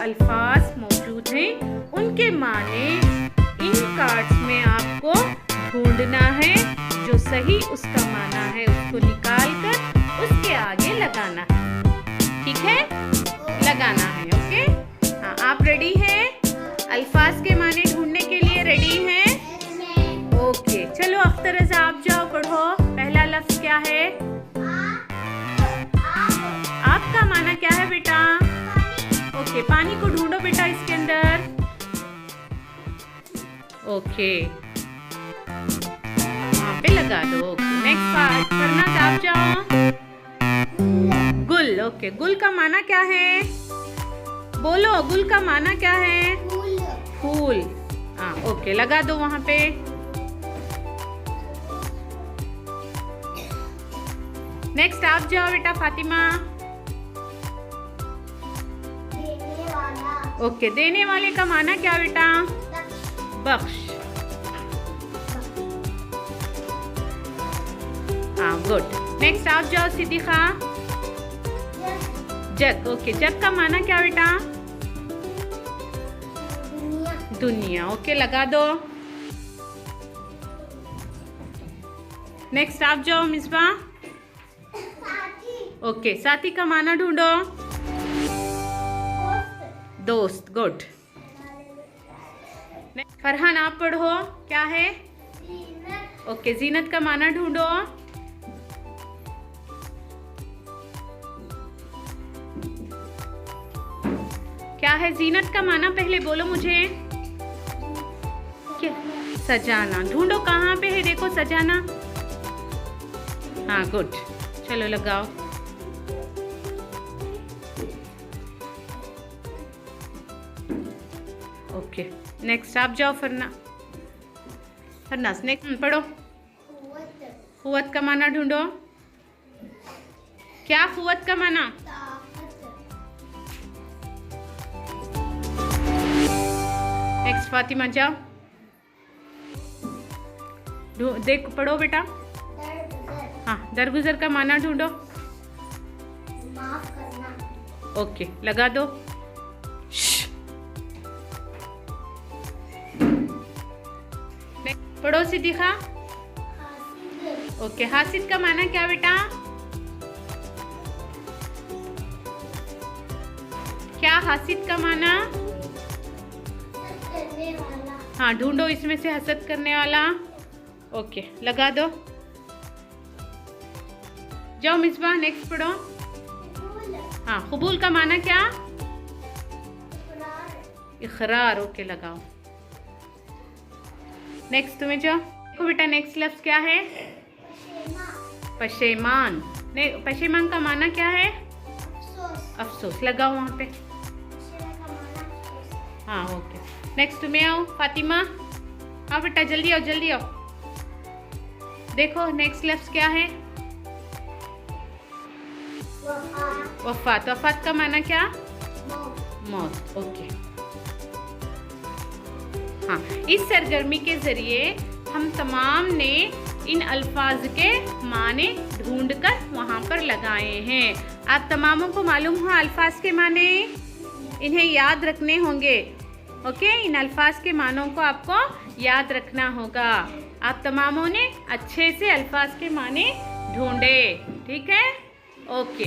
अल्फाज मौजूद हैं उनके माने इन कार्ड्स में आपको ढूंढना है। जो सही उसका माना है उसको निकाल कर उसके आगे लगाना है। ठीक है, लगाना है। ओके, हाँ, आप रेडी हैं? अल्फाज के माने ढूंढने के लिए रेडी हैं? ओके, चलो अख्तर रज़ा आप जाओ, पढ़ो। पहला लफ्ज क्या है? आपका माना क्या है बेटा? ओके, पानी को ढूंढो बेटा इसके अंदर। ओके, वहाँ पे लगा दो। नेक्स्ट पार्ट करना, आप जाओ। गुल। ओके, गुल का माना क्या है? बोलो, गुल का माना क्या है? फूल। हाँ, ओके, लगा दो वहाँ पे। नेक्स्ट आप जाओ बेटा फातिमा। ओके, देने वाले का माना क्या बेटा? बख्श। हाँ, गुड। नेक्स्ट आप जाओ सिद्दीक़ा। जग। ओके, जग का माना क्या बेटा? दुनिया। ओके, लगा दो। नेक्स्ट आप जाओ मिसबा। ओके, साथी का माना ढूंढो। दोस्त। गुड। फरहान आप पढ़ो, क्या है? ओके, जीनत का माना ढूंढो। क्या है जीनत का माना? पहले बोलो मुझे। क्या? सजाना। ढूंढो कहाँ पे है, देखो सजाना। हाँ, गुड। चलो लगाओ। ओके, नेक्स्ट आप जाओ फरनास नेक्स्ट पढ़ो। कुव्वत का माना ढूंढो। क्या कुव्वत का माना? नेक्स्ट फातिमा जाओ, देख पढ़ो बेटा। हाँ, दरगुजर का माना ढूंढो। माफ करना। ओके, लगा दो। पढ़ो सिद्दीक़ा। ओके, हासिद का माना क्या बेटा? क्या हासिद का माना? हाँ, ढूंढो इसमें से हसद करने वाला। ओके, लगा दो। जाओ मिसबा, नेक्स्ट पढ़ो। हाँ, कबूल का माना क्या? इकरार। ओके, लगाओ। नेक्स्ट तुम्हें जाओ, देखो बेटा नेक्स्ट लफ्ज क्या है? पशेमान। पशेमान का माना क्या है? अफसोस। लगाओ वहाँ पे। हाँ, ओके। नेक्स्ट तुम्हें आओ फातिमा। हाँ बेटा, जल्दी आओ, जल्दी आओ। देखो नेक्स्ट लफ्ज क्या है? वफात। वफात का माना क्या? मौत। ओके, हाँ, इस सरगर्मी के ज़रिए हम तमाम ने इन अल्फाज के माने ढूंढकर वहाँ पर लगाए हैं। आप तमामों को मालूम हो अल्फाज के माने, इन्हें याद रखने होंगे। ओके, इन अल्फाज के मानों को आपको याद रखना होगा। आप तमामों ने अच्छे से अल्फाज के माने ढूंढे। ठीक है, ओके।